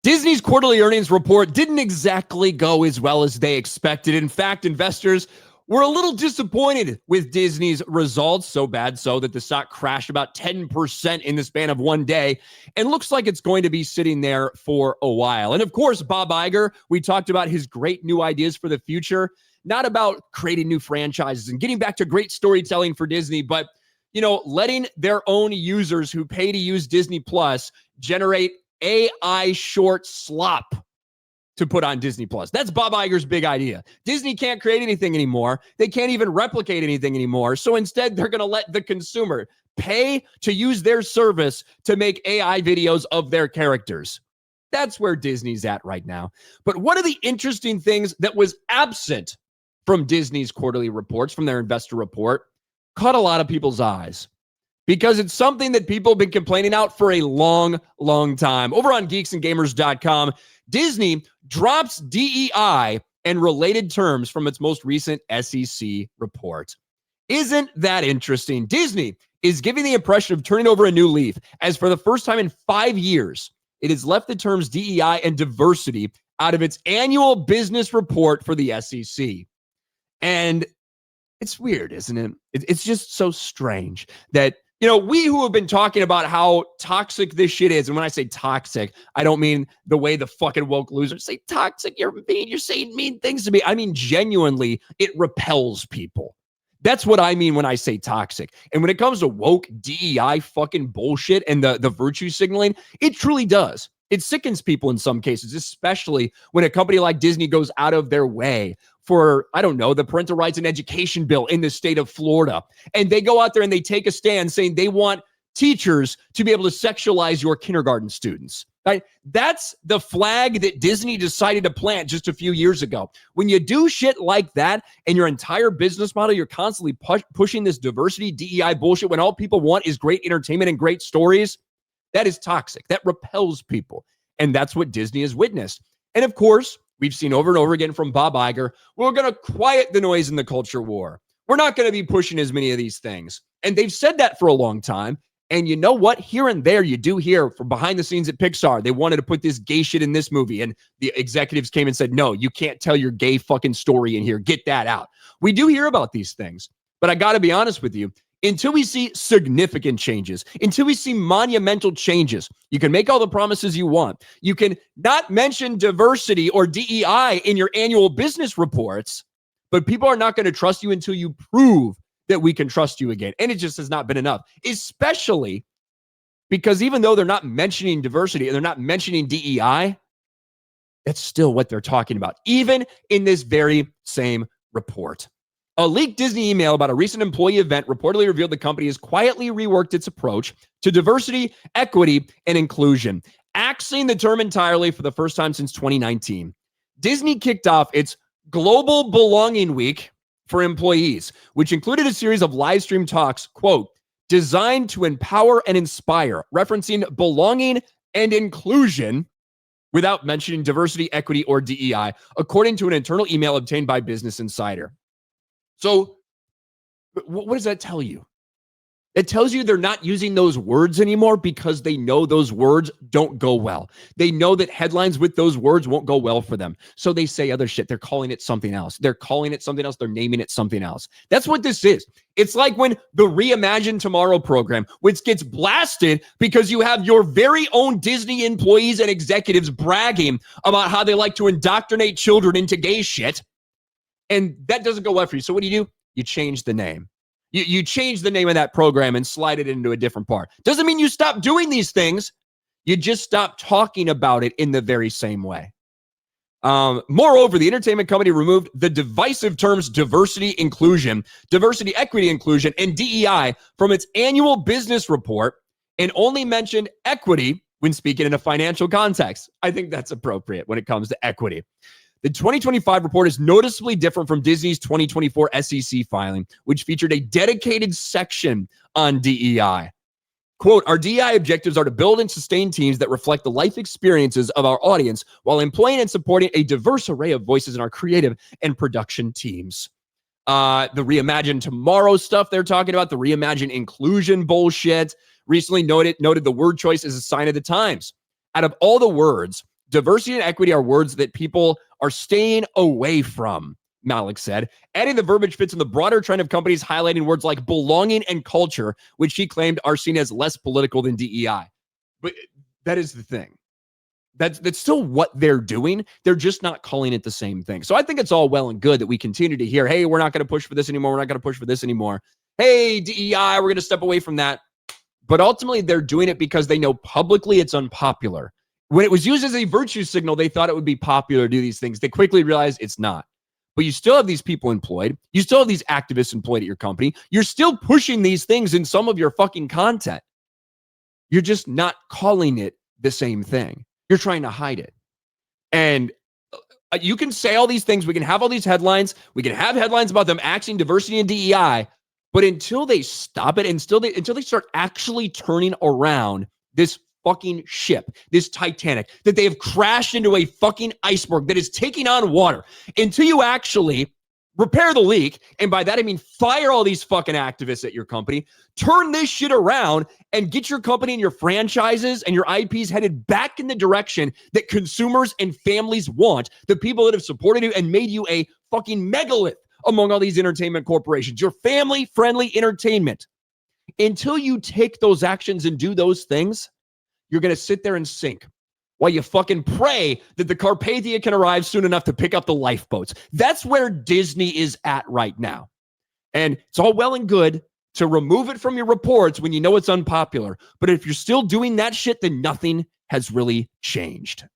Disney's quarterly earnings report didn't exactly go as well as they expected. In fact, investors were a little disappointed with Disney's results, so bad so that the stock crashed about 10% in the span of one day, and looks like it's going to be sitting there for a while. And of course, Bob Iger, we talked about his great new ideas for the future, not about creating new franchises and getting back to great storytelling for Disney, but letting their own users who pay to use Disney Plus generate AI short slop to put on Disney Plus. That's Bob Iger's big idea. Disney can't create anything anymore. They can't even replicate anything anymore. So instead, they're going to let the consumer pay to use their service to make AI videos of their characters. That's where Disney's at right now. But one of the interesting things that was absent from Disney's quarterly reports, from their investor report, caught a lot of people's eyes, because it's something that people have been complaining out for a long, long time. Over on geeksandgamers.com, Disney drops DEI and related terms from its most recent SEC report. Isn't that interesting? Disney is giving the impression of turning over a new leaf, as for the first time in 5 years, it has left the terms DEI and diversity out of its annual business report for the SEC. And it's weird, isn't it? It's just so strange that we who have been talking about how toxic this shit is, and when I say toxic, I don't mean the way the fucking woke losers say toxic, you're mean, you're saying mean things to me. I mean, genuinely, it repels people. That's what I mean when I say toxic. And when it comes to woke DEI fucking bullshit and the virtue signaling, it truly does. It sickens people in some cases, especially when a company like Disney goes out of their way for, the parental rights and education bill in the state of Florida. And they go out there and they take a stand saying they want teachers to be able to sexualize your kindergarten students. Right? That's the flag that Disney decided to plant just a few years ago. When you do shit like that and your entire business model, you're constantly pushing this diversity, DEI bullshit when all people want is great entertainment and great stories, that is toxic. That repels people. And that's what Disney has witnessed. And of course, we've seen over and over again from Bob Iger, we're going to quiet the noise in the culture war. We're not going to be pushing as many of these things. And they've said that for a long time. And you know what? Here and there, you do hear from behind the scenes at Pixar, they wanted to put this gay shit in this movie. And the executives came and said, no, you can't tell your gay fucking story in here. Get that out. We do hear about these things. But I got to be honest with you. Until we see significant changes, until we see monumental changes, you can make all the promises you want. You can not mention diversity or DEI in your annual business reports, but people are not going to trust you until you prove that we can trust you again. And it just has not been enough, especially because even though they're not mentioning diversity and they're not mentioning DEI, that's still what they're talking about, even in this very same report. A leaked Disney email about a recent employee event reportedly revealed the company has quietly reworked its approach to diversity, equity, and inclusion, axing the term entirely for the first time since 2019. Disney kicked off its Global Belonging Week for employees, which included a series of live stream talks, quote, designed to empower and inspire, referencing belonging and inclusion without mentioning diversity, equity, or DEI, according to an internal email obtained by Business Insider. So what does that tell you? It tells you they're not using those words anymore because they know those words don't go well. They know that headlines with those words won't go well for them. So they say other shit. They're calling it something else. They're calling it something else. They're naming it something else. That's what this is. It's like when the Reimagine Tomorrow program, which gets blasted because you have your very own Disney employees and executives bragging about how they like to indoctrinate children into gay shit. And that doesn't go well for you. So what do? You change the name. You change the name of that program and slide it into a different part. Doesn't mean you stop doing these things. You just stop talking about it in the very same way. Moreover, the entertainment company removed the divisive terms diversity, equity, inclusion, and DEI from its annual business report and only mentioned equity when speaking in a financial context. I think that's appropriate when it comes to equity. The 2025 report is noticeably different from Disney's 2024 SEC filing, which featured a dedicated section on DEI. Quote, our DEI objectives are to build and sustain teams that reflect the life experiences of our audience while employing and supporting a diverse array of voices in our creative and production teams. The Reimagine Tomorrow stuff they're talking about, the Reimagine inclusion bullshit, recently noted the word choice is a sign of the times. Out of all the words, Diversity and equity are words that people are staying away from, Malik said. Adding the verbiage fits in the broader trend of companies highlighting words like belonging and culture, which he claimed are seen as less political than DEI. But that is the thing. That's still what they're doing. They're just not calling it the same thing. So I think it's all well and good that we continue to hear, hey, we're not going to push for this anymore. We're not going to push for this anymore. Hey, DEI, we're going to step away from that. But ultimately, they're doing it because they know publicly it's unpopular. When it was used as a virtue signal, they thought it would be popular to do these things. They quickly realized it's not. But you still have these people employed. You still have these activists employed at your company. You're still pushing these things in some of your fucking content. You're just not calling it the same thing. You're trying to hide it. And you can say all these things. We can have all these headlines. We can have headlines about them axing diversity and DEI. But until they stop it, until they start actually turning around this fucking ship, this Titanic, that they have crashed into a fucking iceberg that is taking on water, until you actually repair the leak, and by that I mean fire all these fucking activists at your company, turn this shit around, and get your company and your franchises and your IPs headed back in the direction that consumers and families want, the people that have supported you and made you a fucking megalith among all these entertainment corporations, your family-friendly entertainment. Until you take those actions and do those things, you're going to sit there and sink while you fucking pray that the Carpathia can arrive soon enough to pick up the lifeboats. That's where Disney is at right now. And it's all well and good to remove it from your reports when you know it's unpopular. But if you're still doing that shit, then nothing has really changed.